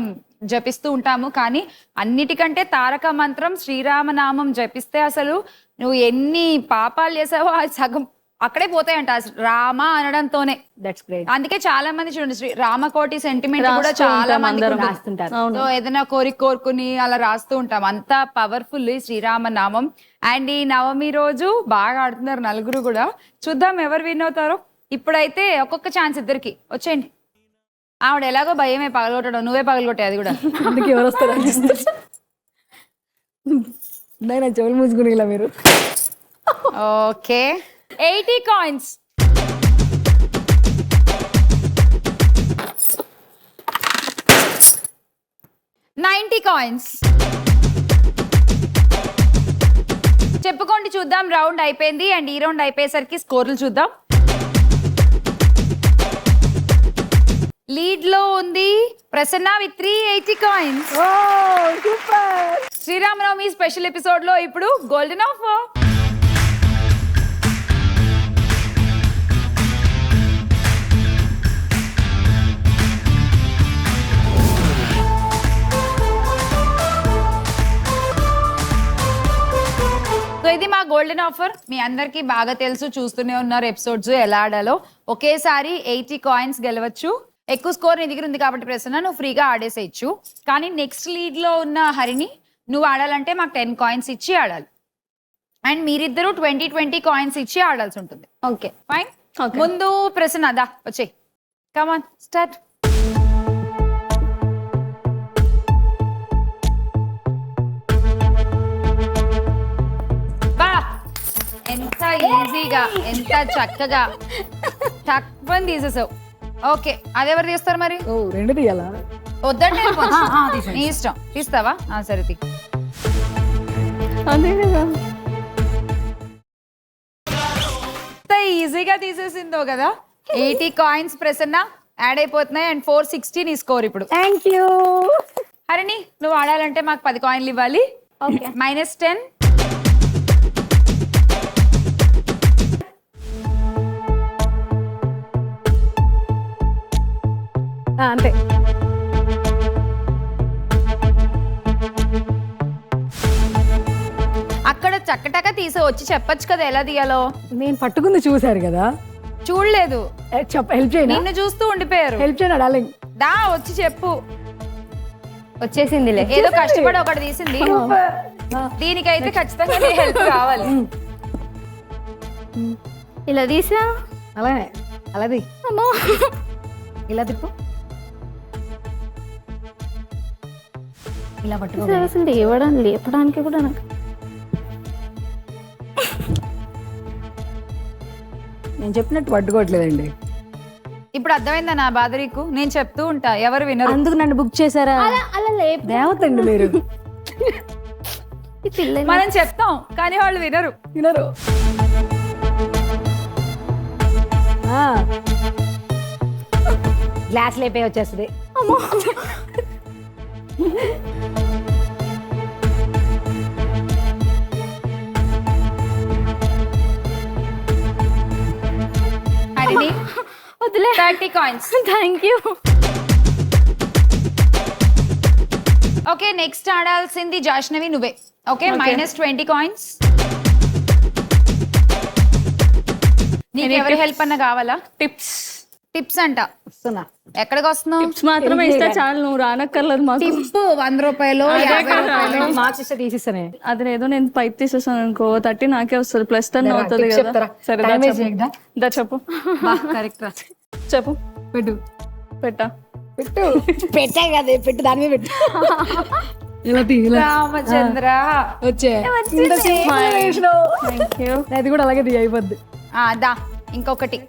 జపిస్తూ ఉంటాము, కానీ అన్నిటికంటే తారక మంత్రం శ్రీరామనామం జపిస్తే అసలు నువ్వు ఎన్ని పాపాలు చేసావో అది సగం అక్కడే పోతాయంట రామ అనడంతోనే. That's great. అందుకే చాలా మంది చూడండి, శ్రీ రామకోటి సెంటిమెంట్ కూడా చాలా మంది రాస్తుంటారు. సో ఏదైనా కోరుకుని అలా రాస్తూ ఉంటాం. అంత పవర్ఫుల్ ఈ శ్రీరామ నామం. అండ్ ఈ నవమి రోజు బాగా ఆడుతున్నారు నలుగురు కూడా. చూద్దాం ఎవరు విన్ అవుతారో. ఇప్పుడైతే ఒక్కొక్క ఛాన్స్ ఇద్దరికి. వచ్చేయండి. ఆవిడ ఎలాగో భయమే పగలగొట్టడం, నువ్వే పగలగొట్టే అది కూడా. అందుకే ఎవరు వస్తారు నా చెవులు మూసుకుని ఇలా మీరు. Okay, 80 coins. కాయిన్స్. చెప్పుకోండి చూద్దాం. రౌండ్ అయిపోయింది అండ్ ఈ రౌండ్ అయిపోయేసరికి స్కోర్లు చూద్దాం. లీడ్ లో ఉంది Prasanna with 380 coins. Sri Rama Navami special episode లో ఇప్పుడు గోల్డెన్ ఆఫర్. సో ఇది మా గోల్డెన్ ఆఫర్. మీ అందరికీ బాగా తెలుసు, చూస్తూనే ఉన్నారు ఎపిసోడ్స్ ఎలా ఆడాలో. ఒకేసారి 80 కాయిన్స్ గెలవచ్చు. ఎక్కువ స్కోర్ నీ దగ్గర ఉంది కాబట్టి ప్రసన్న నువ్వు ఫ్రీగా ఆడేసేయచ్చు. కానీ నెక్స్ట్ లీడ్ లో ఉన్న హరిని నువ్వు ఆడాలంటే మాకు 10 కాయిన్స్ ఇచ్చి ఆడాలి. అండ్ మీరిద్దరు 20 కాయిన్స్ ఇచ్చి ఆడాల్సి ఉంటుంది. Okay fine. ముందు ప్రసన్న దా వచ్చే. Come on start. బా ఎంత ఈజీగా, ఎంత చక్కగా తక్కువ తీసేసావు. ఓకే అదెవరు తీస్తారు మరి? ఓ 2 తీయాలా? వద్దంటే నీ ఇష్టం. తీస్తావా? సరే తీ. అదే కదా. ఎంత ఈజీగా తీసేసిందో కదా. 80 కాయిన్స్ ప్రసన్న యాడ్ అయిపోతున్నాయి అండ్ 460 నీ స్కోర్ ఇప్పుడు. Thank you. హరిణి నువ్వు ఆడాలంటే మాకు 10 కాయిన్లు ఇవ్వాలి. ఓకే. -10. అంతే. అక్కడ చక్కటక తీసి వచ్చి చెప్పొచ్చు కదా ఎలా తీయాలో. నేను పట్టుకుంది చూసారు కదా, చూడలేదు. హెల్ప్ చేయను. నిన్ను చూస్తూ ఉండిపోయారు. హెల్ప్ చేయను డార్లింగ్. దా వచ్చి చెప్పు. వచ్చేసిందిలే. ఏదో కష్టపడి ఒకటి తీసింది. దీనికైతే ఖచ్చితంగా నీ హెల్ప్ కావాలి. ఇలా తీసా. అలానే అలాది ఇలా తిప్పు. ఇలా పట్టుకో. అసలు లేపడానికి కూడా నాకు నేను చెప్పినట్టు పట్టుకోవట్లేదండి. ఇప్పుడు అర్థమైందా నా బాధ నీకు? నేను చెప్తూ ఉంటా, ఎవరు వినరు. అందుకు నన్ను బుక్ చేశారా? అలా లేపు. దేవతండి మీరు. ఈ పిల్ల మనం చెప్తాం కానీ వాళ్ళు వినరు. వినరు. గ్లాస్ లేపే వచ్చేస్తుంది. హరిణి వదిలే. 30 coins. Thank you. Okay next ఆడాల్సింది జాష్నవి నువ్వే. ఓకే -20 కాయిన్స్. నీకు ఎవరి హెల్ప్ అన్న కావాలా? టిప్స్ టిప్స్ అంట. వస్తున్నా. ఎక్కడికి వస్తున్నావు? టిప్స్ మాత్రమే ఇస్తే చాలు, నువ్వు రానక్కర్లేదు మాకు. టిప్స్ 100 రూపాయలు 50 రూపాయలు మార్క్స్ ఇస్తే తీసిస్తానే. అది ఏదో నేను పైప్ తీసేసాను అనుకో 30 నాకే వస్తుంది, +10 అవుతుంది tips కదా. చెప్తారా? సరే Time దా waste చెప్పు. చేయకుదా? దా చెప్పు. కరెక్ట్ రా. చెప్పు. పెట్టు పెట్టా. పెట్టు. పెట్టా కదే, పెట్టు దాని మీద పెట్టు. ఇలా తీ, ఇలా. రామచంద్ర. వచ్చే ఇంత simple గా చేసినావు. Thank you. అది కూడా అలాగే తీ, అయిపోద్ది. దా ఇంకొకటి.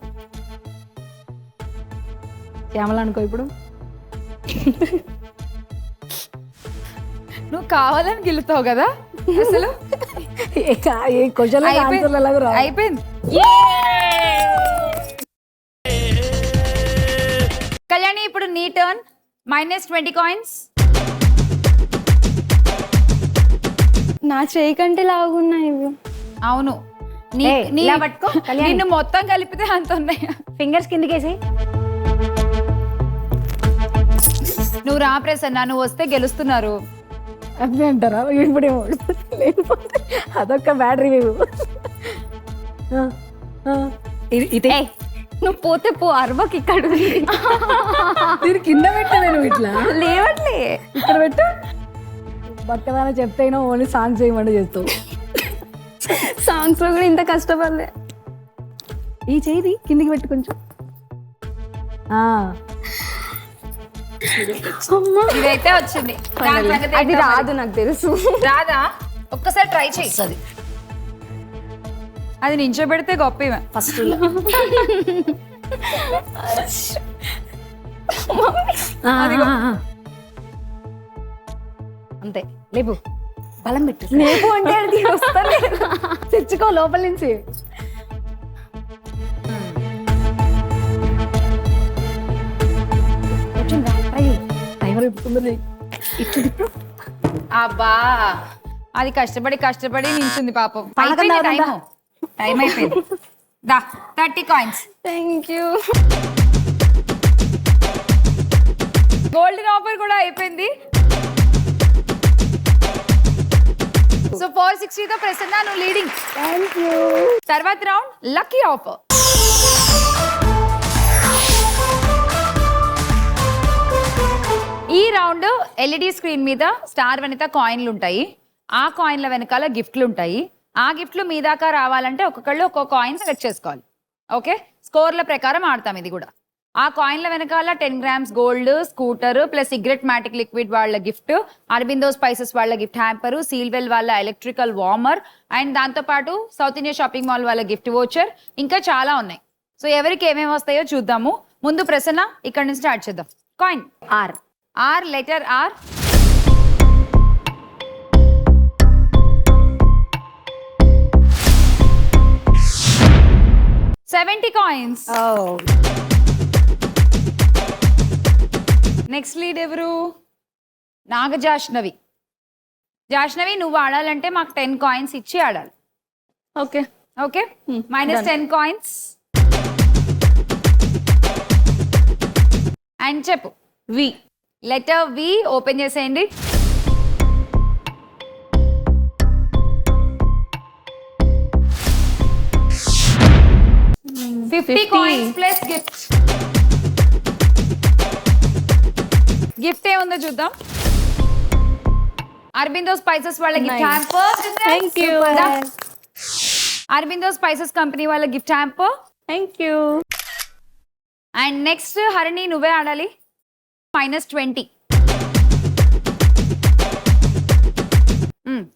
శ్యామల అనుకో ఇప్పుడు. నువ్వు కావాలని గెలుతావు కదా అసలు. ఏ క్వశ్చన్ ఆన్సర్లు ఎలాగో రావు. అయిపోయింది. కళ్యాణి ఇప్పుడు నీ టర్న్. -20 కాయిన్స్. నా చేయి కంటే లాగున్నాయి ఇవి. అవును ఇలా పట్టుకో. నిన్ను మొత్తం కలిపితే అంత ఉన్నాయి. ఫింగర్స్ కిందకేసి. నువ్వు రా ప్రసన్న, నువ్వు వస్తే గెలుస్తున్నారు. అదే అంటారా? ఇప్పుడేమో లేకపోతే అదొక బ్యాటరీ వేవు. ఇదే నువ్వు పోతే పో, అరవకి ఇక్కడ ఉంది. దీని కింద పెట్టాను నేను ఇట్లా. లేవట్లే. ఇక్కడ పెట్టు. బట్టవాళ్ళ చెప్తేనో ఓన్లీ సాంగ్స్ చేయమంటే చేస్తావు. సాంగ్స్ లో కూడా ఇంత కష్టపడలే. ఈ చేయి కిందికి పెట్టు కొంచెం. ఇదైతే వచ్చింది. దాని సంగతి అది ఏంటో రాదు నాకు తెలుసు. మరి. రాదా? ఒక్కసారి ట్రై చేయి. అది నించోబెడితే గొప్ప ఇవే. ఫస్ట్ అంతే. లేపు, బలం పెట్టు. లేపు అంటే అది వస్తలే. తెచ్చుకో లోపల నుంచి. టైమర్ ఇప్పుతుంది. అబ్బా అది కష్టపడి నించుంది పాపం. పానకం అయిపోయింది తాగుతుందా? టైం అయిపోయింది. దా 30 coins. Thank you. Golden offer కూడా అయిపోయింది. సో 460 తో ప్రసన్న నువ్వు లీడింగ్. Thank you. తర్వాత రౌండ్ లక్కీ ఆఫర్. ఈ రౌండ్ ఎల్ఈడి స్క్రీన్ మీద స్టార్ వనిత కాయిన్లు ఉంటాయి. ఆ కాయిన్ల వెనకాల గిఫ్ట్లు ఉంటాయి. ఆ గిఫ్ట్లు మీ దాకా రావాలంటే ఒక్కొక్కళ్ళు ఒక్కో కాయిన్ సెలెక్ట్ చేసుకోవాలి. ఓకే స్కోర్ల ప్రకారం ఆడతాం ఇది కూడా. ఆ కాయిన్ల వెనకాల 10 grams gold, scooter plus cigarette matic liquid వాళ్ళ గిఫ్ట్, అరబిందో స్పైసెస్ వాళ్ళ గిఫ్ట్ హ్యాంపర్, సీల్వెల్ వాళ్ళ ఎలక్ట్రికల్ వార్మర్ అండ్ దాంతోపాటు సౌత్ ఇండియా షాపింగ్ మాల్ వాళ్ళ గిఫ్ట్ వోచర్, ఇంకా చాలా ఉన్నాయి. సో ఎవరికి ఏమేమి వస్తాయో చూద్దాము. ముందు ప్రసన్న ఇక్కడ నుంచి స్టార్ట్ చేద్దాం. Coin R. R, letter R. $70. Next lead ఎవరు? నాగజాష్నవి. జాష్నవి, నువ్వు ఆడాలంటే మాకు 10 కాయిన్స్ ఇచ్చి ఆడాలి. Okay okay, -10 coins. అండ్ చెప్పు. వి. లెటర్ వి ఓపెన్ చేసేయండి. $50 కాయిన్స్ ప్లస్ గిఫ్ట్. గిఫ్ట్ ఏముందో చూద్దాం. అరబిందో స్పైసెస్ వాళ్ళ gift hamper. Thank you. Aurobindo spices company వాళ్ళ gift hamper. Thank you. And next Harini, నువ్వే ఆడాలి. -20.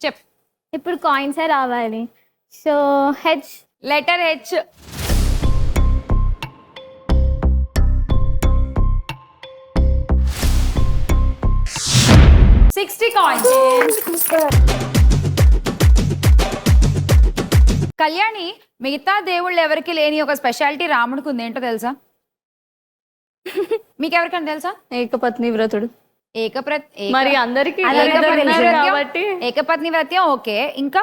చెప్పు. ఇప్పుడు కాయిన్సే రావాలి. So H. Letter H. $60 coins. Kalyani, మిగతా దేవుళ్ళు ఎవరికి లేని ఒక స్పెషాలిటీ రాముడికి ఉంది. ఏంటో తెలుసా? మీకెవరికైనా తెలుసా? ఏకపత్ని వ్రతుడు. మరి అందరికి ఏకపత్ని వ్రత్యం. ఓకే, ఇంకా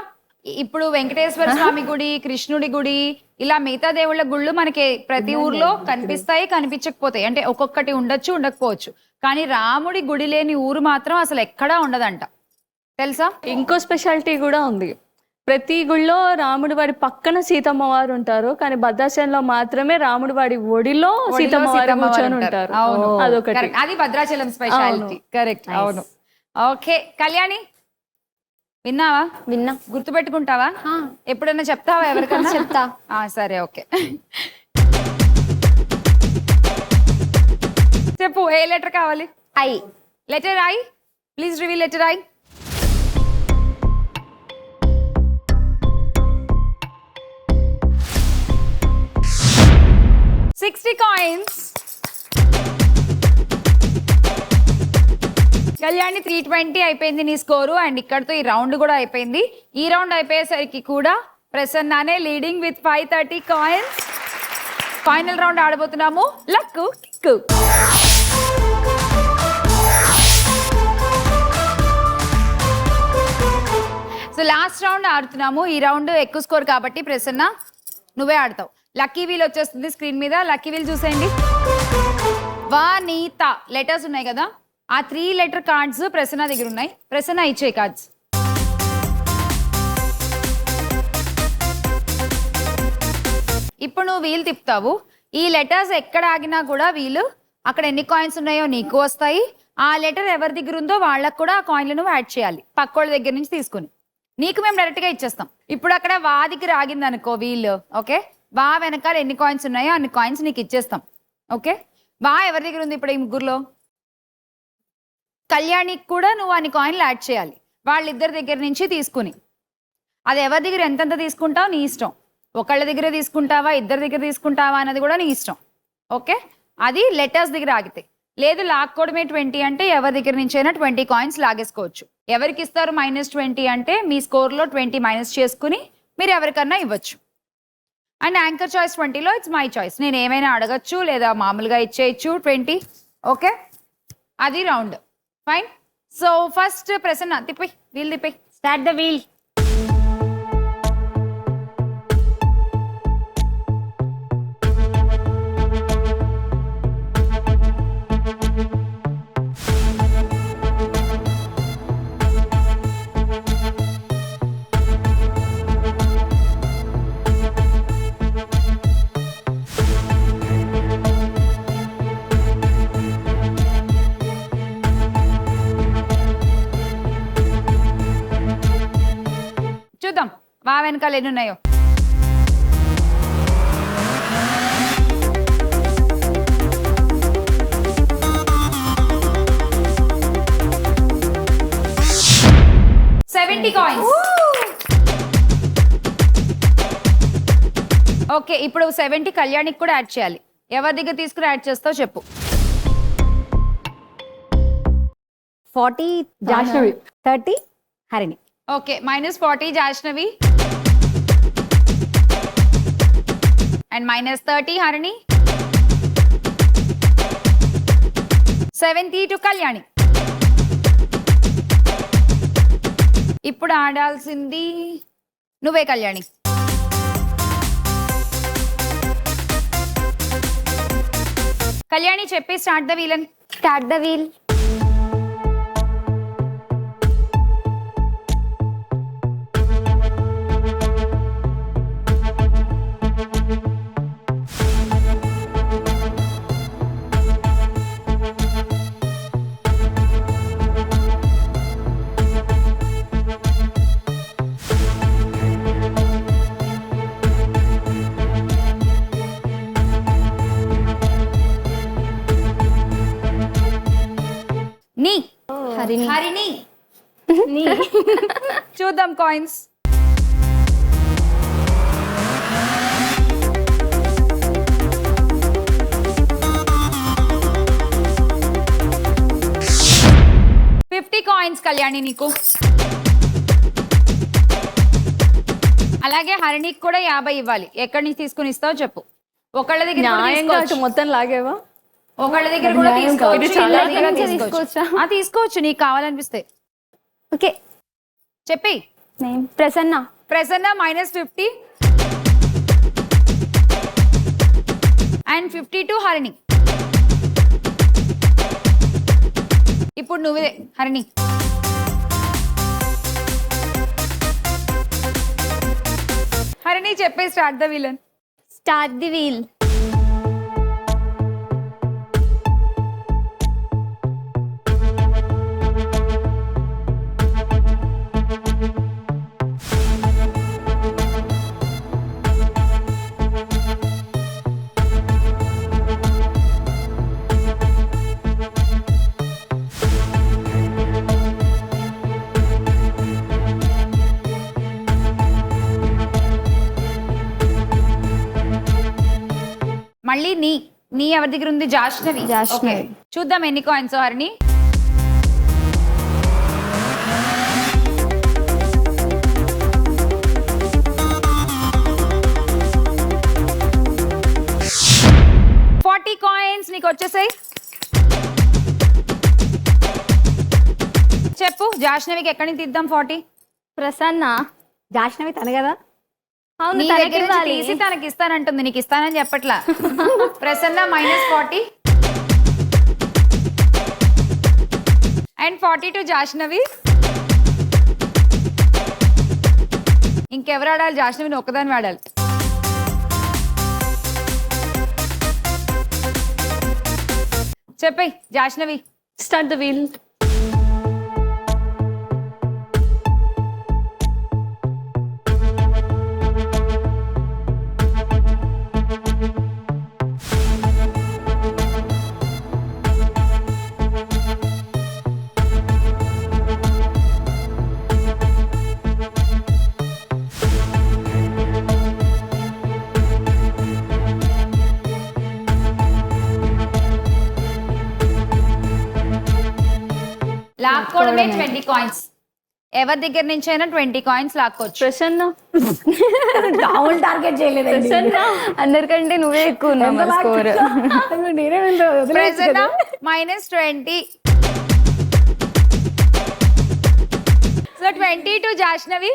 ఇప్పుడు వెంకటేశ్వర స్వామి గుడి, కృష్ణుడి గుడి, ఇలా మిగతా దేవుళ్ళ గుళ్ళు మనకి ప్రతి ఊర్లో కనిపిస్తాయి, కనిపించకపోతాయి. అంటే ఒక్కొక్కటి ఉండొచ్చు, ఉండకపోవచ్చు. కానీ రాముడి గుడి లేని ఊరు మాత్రం అసలు ఎక్కడా ఉండదంట. తెలుసా? ఇంకో స్పెషాలిటీ కూడా ఉంది. ప్రతి గుళ్ళో రాముడి వాడి పక్కన సీతమ్మ వారు ఉంటారు, కానీ భద్రాచలంలో మాత్రమే రాముడి వాడి ఒడిలో సీతమ్మ వారు కూర్చొని ఉంటారు. అవును, అదొకటి. అది భద్రాచలం స్పెషాలిటీ. కరెక్ట్, అవును. ఓకే కళ్యాణి, విన్నావా? విన్నా. గుర్తుపెట్టుకుంటావా? ఎప్పుడైనా చెప్తావా ఎవరికైనా? చెప్తా. సరే, ఓకే. చెప్పు, ఏ లెటర్ కావాలి? I. Letter I. Please reveal letter I. $60 coins. Kalyani, 320 అయిపోయింది నీ స్కోరు. అండ్ ఇక్కడతో ఈ రౌండ్ కూడా అయిపోయింది. ఈ రౌండ్ అయిపోయేసరికి కూడా ప్రసన్నానే leading with 530 coins. Final round ఆడబోతున్నాము. Luck kick. So last round ఆడుతున్నాము. ఈ రౌండ్ ఎక్కువ స్కోర్ కాబట్టి ప్రసన్న నువ్వే ఆడతావు. లక్కీ వీల్ వచ్చేస్తుంది స్క్రీన్ మీద. లక్కీ వీల్ చూసేయండి. వానీత లెటర్స్ ఉన్నాయి కదా, ఆ 3 లెటర్ కార్డ్స్ ప్రసన్న దగ్గర ఉన్నాయి. ప్రసన్న ఇచ్చే కార్డ్స్. ఇప్పుడు నువ్వు వీల్ తిప్పుతావు. ఈ లెటర్స్ ఎక్కడ ఆగినా కూడా వీలు అక్కడ ఎన్ని కాయిన్స్ ఉన్నాయో నీకు వస్తాయి. ఆ లెటర్ ఎవరి దగ్గర ఉందో వాళ్ళకు కూడా ఆ కాయిన్లు నువ్వు యాడ్ చేయాలి, పక్కోళ్ళ దగ్గర నుంచి తీసుకుని. నీకు మేము డైరెక్ట్ గా ఇచ్చేస్తాం. ఇప్పుడు అక్కడ వా దగ్గర ఆగింది అనుకో వీల్, ఓకే, వా వెనకాల ఎన్ని కాయిన్స్ ఉన్నాయో అన్ని కాయిన్స్ నీకు ఇచ్చేస్తాం. ఓకే, వా ఎవరి దగ్గర ఉంది ఇప్పుడు ఈ ముగ్గురులో? కళ్యాణికి కూడా నువ్వు అన్ని కాయిన్లు యాడ్ చేయాలి వాళ్ళిద్దరి దగ్గర నుంచి తీసుకుని. అది ఎవరి దగ్గర ఎంతెంత తీసుకుంటావు నీ ఇష్టం. ఒకళ్ళ దగ్గర తీసుకుంటావా, ఇద్దరి దగ్గర తీసుకుంటావా అన్నది కూడా నీ ఇష్టం. ఓకే, అది లెటర్స్ దగ్గర ఆగితే. లేదు లాక్కోవడమే 20 అంటే ఎవరి దగ్గర నుంచి అయినా 20 కాయిన్స్ లాగేసుకోవచ్చు. ఎవరికి ఇస్తారు -20 అంటే మీ స్కోర్లో 20 మైనస్ చేసుకుని మీరు ఎవరికన్నా ఇవ్వచ్చు. అండ్ యాంకర్ చాయిస్ 20లో ఇట్స్ మై చాయిస్. నేను ఏమైనా అడగచ్చు లేదా మామూలుగా ఇచ్చేయచ్చు 20. ఓకే, అది round. Fine. So first Prasanna తిప్పి వీల్ తిప్పి. Start the wheel. చూద్దాం వా వెనకాల ఎన్ని ఉన్నాయో. $70 కాయిన్స్. ఓకే, ఇప్పుడు 70 కళ్యాణికి కూడా యాడ్ చేయాలి. ఎవరి దగ్గర తీసుకుని యాడ్ చేస్తావు చెప్పు. 40 Jahnavi, 30 Harini. Okay, -40 Jahnavi and -30 Harini, 70 to Kalyani. ఇప్పుడు ఆడాల్సింది నువ్వే కళ్యాణి. కళ్యాణి చెప్పి స్టార్ట్ ద వీలన్. Start the wheel. నీ హరిణి. హరిణి. చూద్దాం కాయిన్స్. కాయిన్స్ కళ్యాణి నీకు. అలాగే హరిణికి కూడా 50 ఇవ్వాలి. ఎక్కడి నుంచి తీసుకుని ఇస్తావు చెప్పు. ఒకళ్ళ దగ్గర కూడా న్యాయంగా అటు తీసుకోవచ్చు. మొత్తం లాగేవా? ఒకళ్ళ దగ్గర కూడా తీసుకోవచ్చు, ఇది చాలా ఇళ్ళ దగ్గర తీసుకోవచ్చా? తీసుకోవచ్చు నీకు కావాలనిపిస్తే. ఓకే, చెప్పి. నేమ్ ప్రసన్న. ప్రసన్న -50 అండ్ 52 హరిణి. ఇప్పుడు నువ్వే హరిణి. హరిణి చెప్పే start the villain. Start the wheel. మళ్ళీ నీ ఎవరి దగ్గర ఉంది? జాష్నవి. జాష్నవి. Okay. చూద్దాం ఎన్ని కాయిన్స్ హరిణి. కాయిన్స్ నీకు వచ్చేసాయి. చెప్పు జాష్నవికి ఎక్కడి నుంచి తీద్దాం 40? ప్రసన్న. జాహ్నవి తన కదా. అవును, నీ తనకి దగ్గర నుంచి ఇవ్వాలి. తీసి తనకి ఇస్తానంటుంది, నీకు ఇస్తానని చెప్పట్లా. ప్రసన్న -40 అండ్ 42 జాష్నవి. ఇంకెవరు ఆడాలి? జాష్నవిని ఒక్కదాన్ని ఆడాలి. చెప్పే జాష్నవి. Start the wheel. లాక్కోవడమే 20 కాయిన్స్. ఎవరి దగ్గర నుంచి అయినా 20 కాయిన్స్ లాక్కోవచ్చు. ప్రసన్న. రాహుల్ టార్గెట్ చేయలేదండి. ప్రసన్న. అందరికంటే నువ్వే ఎక్కువ ఉన్నావు స్కోర్. నేనే వెళ్తా, వదిలేయచ్చు ప్రసన్న కదా. -20. సో 22 జాష్నవి.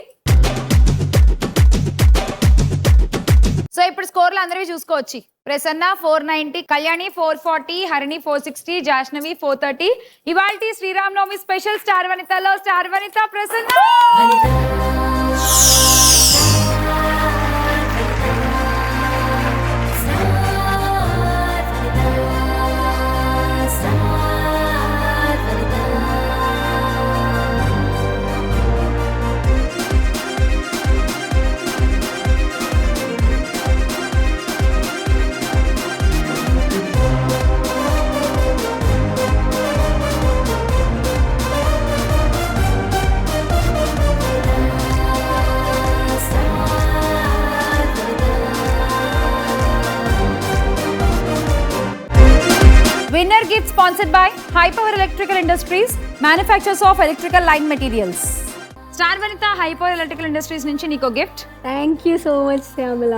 సో ఇప్పుడు స్కోర్లు అందరివి చూసుకోవచ్చు. ప్రసన్న 490, కళ్యాణి 440, హరిణి 460, జాష్నవి 430. ఇవాల్టి శ్రీరామ్ నవమి స్పెషల్ స్టార్ వనితలో star Vanitha Prasanna. Winner gift sponsored by high power electrical industries, manufacturers of electrical line materials. Star Vanitha high power electrical industries నుంచి నీకు gift. Thank you so much Shyamala.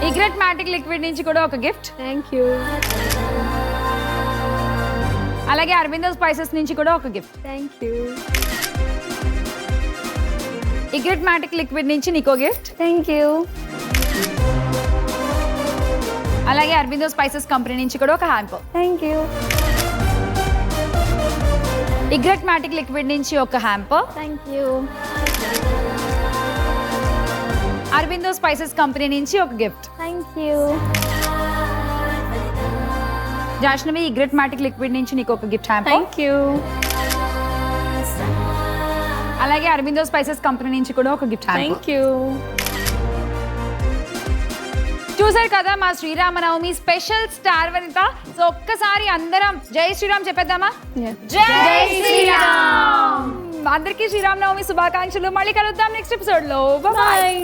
Egret matic liquid నుంచి కూడా ఒక గిఫ్ట్. Thank you. అలాగే Aurobindo spices నుంచి కూడా ఒక gift. Thank you. Egret matic liquid నుంచి నీకో గిఫ్ట్. Thank you. అలాగే అరవిందో స్పైసెస్ కంపెనీ నుంచి కూడా ఒక hamper. Thank you. Egret matic liquid నుంచి ఒక hamper. Thank you. Aurobindo spices company నుంచి ఒక gift. Thank you. Jashnavi Egret matic liquid నుంచి నీకు ఒక గిఫ్ట్ హ్యాంపర్. Thank you. అలాగే అరవిందో స్పైసెస్ కంపెనీ నుంచి కూడా ఒక గిఫ్ట్ హ్యాంపర్. Thank you. చూసారు కదా మా శ్రీరామనవమి స్పెషల్ స్టార్ వనిత. సో ఒక్కసారి అందరం జై శ్రీరామ్ చెప్పేద్దామా? జై శ్రీరామ్. అందరికీ శ్రీరామనవమి శుభాకాంక్షలు. మళ్ళీ కలుద్దాం నెక్స్ట్ ఎపిసోడ్ లో. బాయ్.